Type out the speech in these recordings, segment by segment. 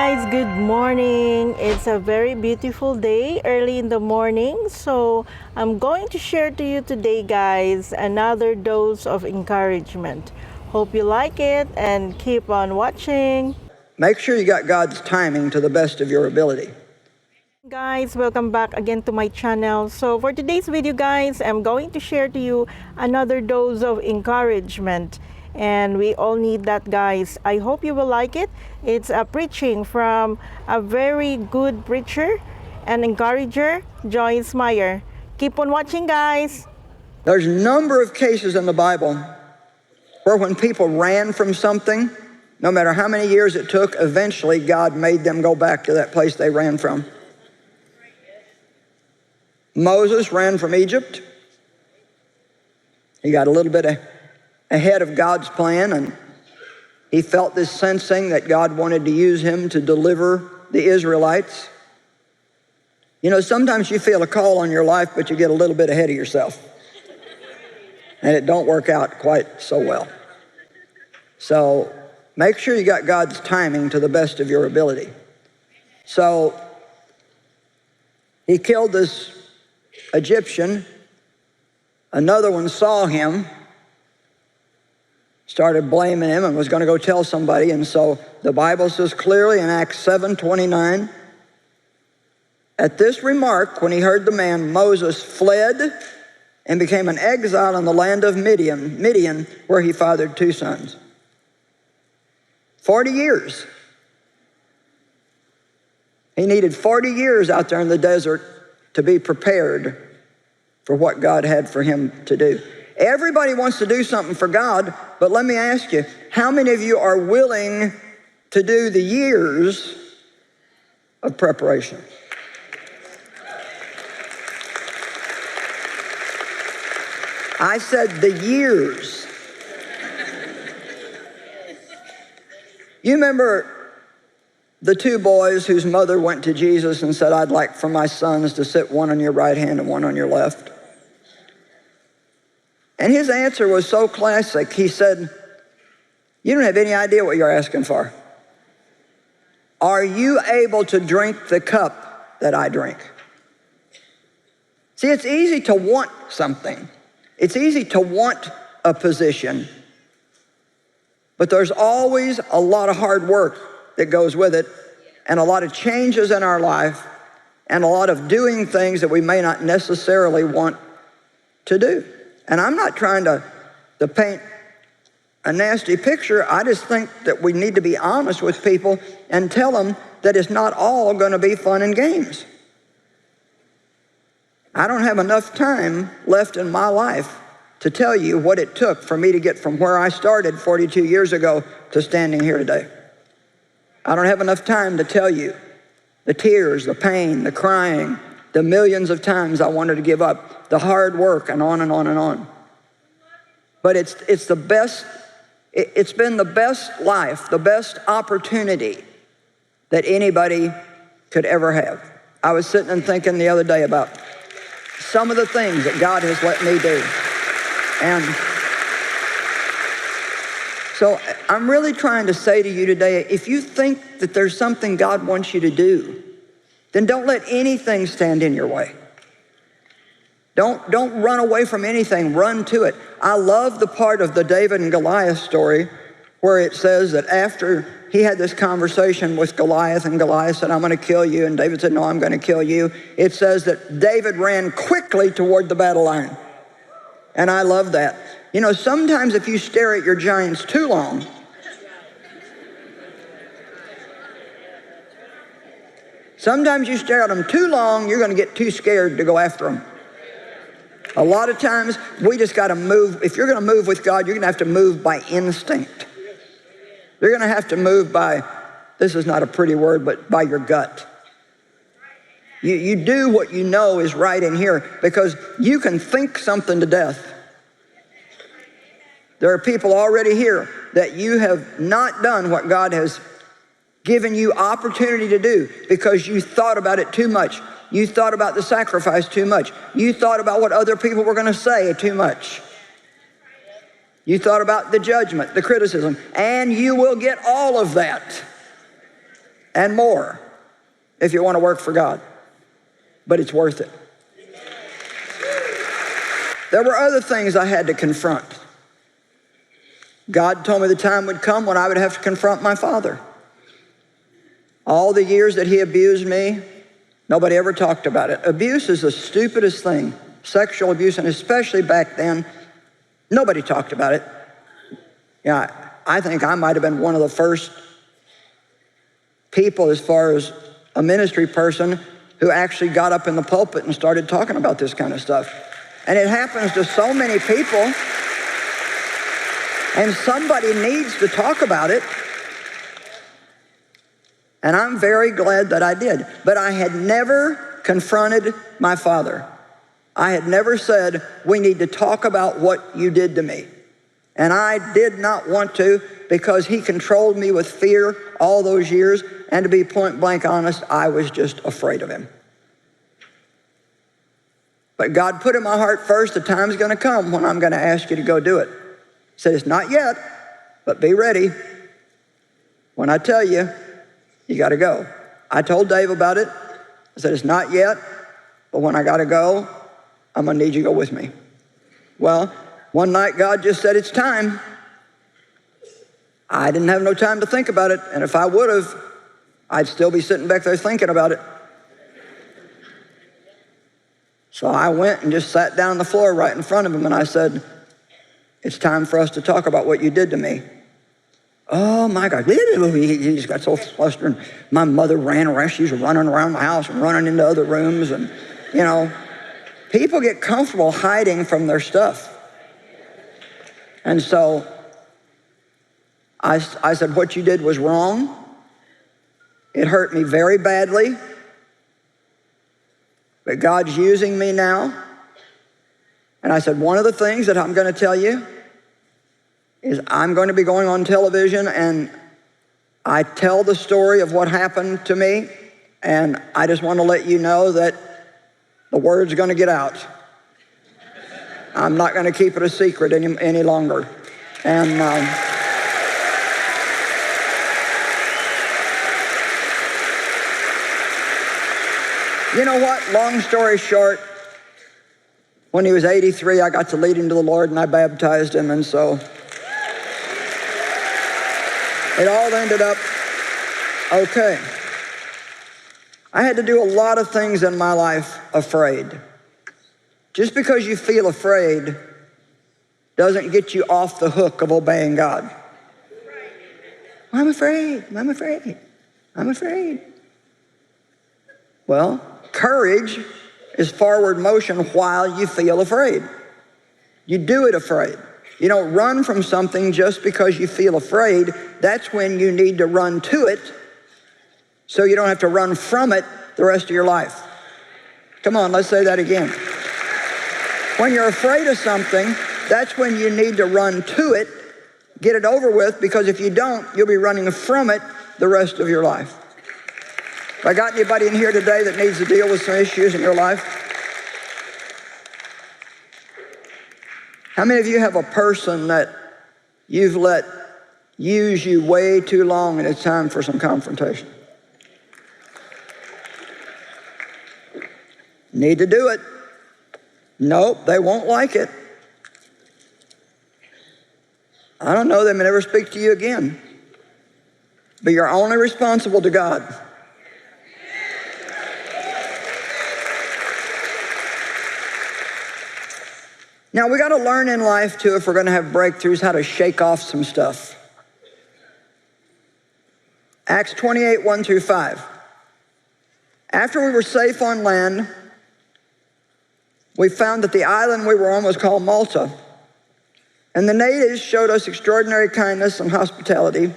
guys, good morning. It's a very beautiful day early in the morning. So I'm going to share to you today, guys, another dose of encouragement. Hope you like it and keep on watching. Make sure you got God's timing to the best of your ability. Guys, welcome back again to my channel. So for today's video, guys, I'm going to share to you another dose of encouragement. And we all need that, guys. I hope you will like it. It's a preaching from a very good preacher and encourager, Joyce Meyer. Keep on watching, guys. There's a number of cases in the Bible where when people ran from something, no matter how many years it took, eventually God made them go back to that place they ran from. Moses ran from Egypt. He got a little bit ahead of God's plan, and he felt this sensing that God wanted to use him to deliver the Israelites. You know, sometimes you feel a call on your life, but you get a little bit ahead of yourself, and it don't work out quite so well. So make sure you got God's timing to the best of your ability. So he killed this Egyptian. Another one saw him, started blaming him, and was going to go tell somebody. And so the Bible says clearly in Acts 7:29, at this remark, when he heard the man, Moses fled and became an exile in the land of Midian, where he fathered 2 sons. 40 years. He needed 40 years out there in the desert to be prepared for what God had for him to do. Everybody wants to do something for God, but let me ask you, how many of you are willing to do the years of preparation? I said the years. You remember the 2 boys whose mother went to Jesus and said, I'd like for my sons to sit one on your right hand and one on your left. And his answer was so classic. He said, you don't have any idea what you're asking for. Are you able to drink the cup that I drink? See, it's easy to want something. It's easy to want a position. But there's always a lot of hard work that goes with it, and a lot of changes in our life, and a lot of doing things that we may not necessarily want to do. And I'm not trying to paint a nasty picture. I just think that we need to be honest with people and tell them that it's not all going to be fun and games. I don't have enough time left in my life to tell you what it took for me to get from where I started 42 years ago to standing here today. I don't have enough time to tell you the tears, the pain, the crying, the millions of times I wanted to give up, the hard work, and on and on and on. But it's the best, it's been the best life, the best opportunity that anybody could ever have. I was sitting and thinking the other day about some of the things that God has let me do. And so I'm really trying to say to you today, if you think that there's something God wants you to do, then don't let anything stand in your way. Don't run away from anything, run to it. I love the part of the David and Goliath story where it says that after he had this conversation with Goliath, and Goliath said, I'm going to kill you, and David said, no, I'm going to kill you. It says that David ran quickly toward the battle line. And I love that. You know, sometimes if you stare at your giants too long, sometimes you stare at them too long, you're going to get too scared to go after them. A lot of times, we just got to move. If you're going to move with God, you're going to have to move by instinct. You're going to have to move by, this is not a pretty word, but by your gut. You do what you know is right in here, because you can think something to death. There are people already here that you have not done what God has given you opportunity to do because you thought about it too much. You thought about the sacrifice too much. You thought about what other people were going to say too much. You thought about the judgment, the criticism, and you will get all of that. and more if you want to work for God. But it's worth it. There were other things I had to confront. God told me the time would come when I would have to confront my father. All the years that he abused me, nobody ever talked about it. Abuse is the stupidest thing. Sexual abuse, and especially back then, nobody talked about it. Yeah, I think I might have been one of the first people, as far as a ministry person, who actually got up in the pulpit and started talking about this kind of stuff. And it happens to so many people, and somebody needs to talk about it. And I'm very glad that I did. But I had never confronted my father. I had never said, we need to talk about what you did to me. And I did not want to, because he controlled me with fear all those years. And to be point blank honest, I was just afraid of him. But God put in my heart first, the time's going to come when I'm going to ask you to go do it. He said, it's not yet, but be ready. When I tell you, you got to go. I told Dave about it. I said, it's not yet, but when I got to go, I'm going to need you to go with me. Well, one night God just said, it's time. I didn't have no time to think about it, and if I would have, I'd still be sitting back there thinking about it. So I went and just sat down on the floor right in front of him, and I said, it's time for us to talk about what you did to me. Oh my God, he just got so flustered. My mother ran around, she was running around the house and running into other rooms, and you know, people get comfortable hiding from their stuff. And so I said, what you did was wrong. It hurt me very badly. But God's using me now. And I said, one of the things that I'm going to tell you is I'm going to be going on television, and I tell the story of what happened to me. And I just want to let you know that the word's going to get out. I'm not going to keep it a secret any longer. And you know what? Long story short, when he was 83, I got to lead him to the Lord, and I baptized him, and so it all ended up okay. I had to do a lot of things in my life afraid. Just because you feel afraid doesn't get you off the hook of obeying God. I'm afraid, I'm afraid, I'm afraid. Well, courage is forward motion while you feel afraid. You do it afraid. You don't run from something just because you feel afraid. That's when you need to run to it, so you don't have to run from it the rest of your life. Come on, let's say that again. When you're afraid of something, that's when you need to run to it, get it over with, because if you don't, you'll be running from it the rest of your life. Have I got anybody in here today that needs to deal with some issues in your life? How many of you have a person that you've let use you way too long, and it's time for some confrontation? Need to do it. Nope, they won't like it. I don't know, they may never speak to you again. But you're only responsible to God. Now, we got to learn in life, too, if we're going to have breakthroughs, how to shake off some stuff. Acts 28, 1 through 5. After we were safe on land, we found that the island we were on was called Malta. And the natives showed us extraordinary kindness and hospitality,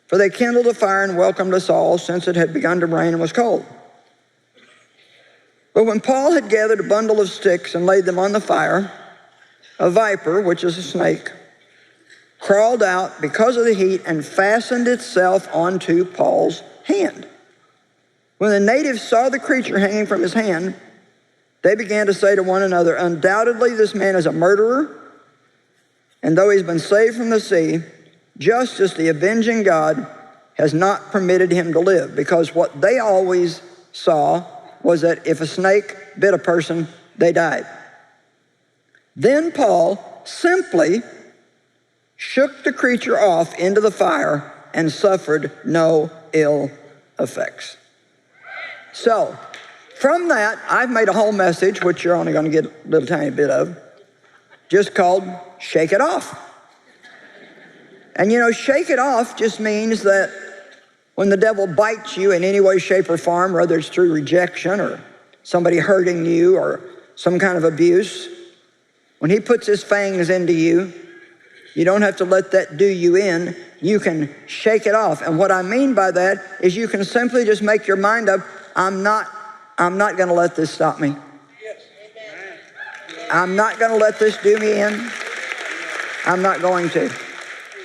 for they kindled a fire and welcomed us all, since it had begun to rain and was cold. But when Paul had gathered a bundle of sticks and laid them on the fire, a viper, which is a snake, crawled out because of the heat and fastened itself onto Paul's hand. When the natives saw the creature hanging from his hand, they began to say to one another, undoubtedly this man is a murderer, and though he's been saved from the sea, justice, the avenging God, has not permitted him to live, because what they always saw was that if a snake bit a person, they died. Then Paul simply shook the creature off into the fire and suffered no ill effects. So, from that, I've made a whole message, which you're only going to get a little tiny bit of, just called Shake It Off. And you know, shake it off just means that when the devil bites you in any way, shape, or form, whether it's through rejection or somebody hurting you or some kind of abuse, when he puts his fangs into you, you don't have to let that do you in. You can shake it off. And what I mean by that is you can simply just make your mind up, I'm not going to let this stop me. I'm not going to let this do me in. I'm not going to.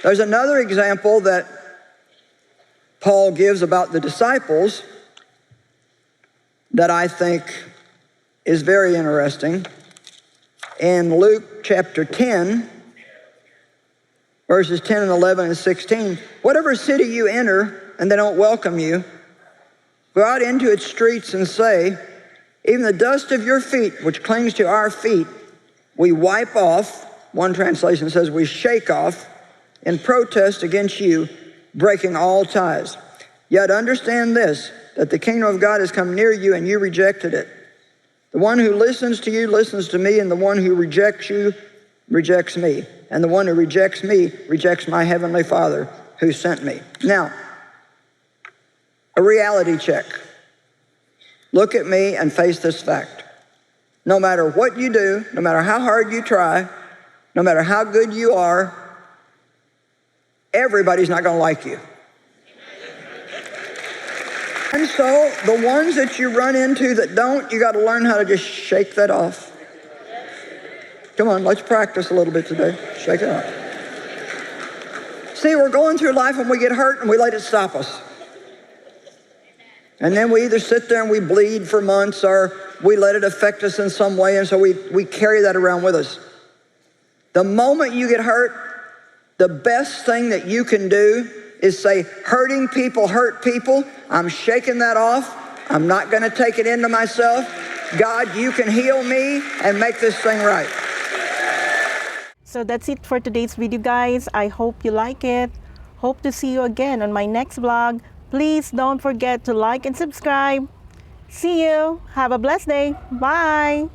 There's another example that Paul gives about the disciples that I think is very interesting. In Luke chapter 10, verses 10 and 11 and 16, whatever city you enter and they don't welcome you, go out into its streets and say, even the dust of your feet, which clings to our feet, we wipe off. One translation says we shake off in protest against you, breaking all ties. Yet understand this, that the kingdom of God has come near you and you rejected it. The one who listens to you listens to me, and the one who rejects you rejects me. And the one who rejects me rejects my heavenly Father who sent me. Now, a reality check. Look at me and face this fact. No matter what you do, no matter how hard you try, no matter how good you are, everybody's not going to like you. And so the ones that you run into that don't, you got to learn how to just shake that off. Come on, let's practice a little bit today. Shake it off. See, we're going through life and we get hurt and we let it stop us. And then we either sit there and we bleed for months, or we let it affect us in some way, and so we carry that around with us. The moment you get hurt, the best thing that you can do is say, hurting people hurt people. I'm shaking that off. I'm not going to take it into myself. God, you can heal me and make this thing right. So that's it for today's video, guys. I hope you like it. Hope to see you again on my next vlog. Please don't forget to like and subscribe. See you. Have a blessed day. Bye.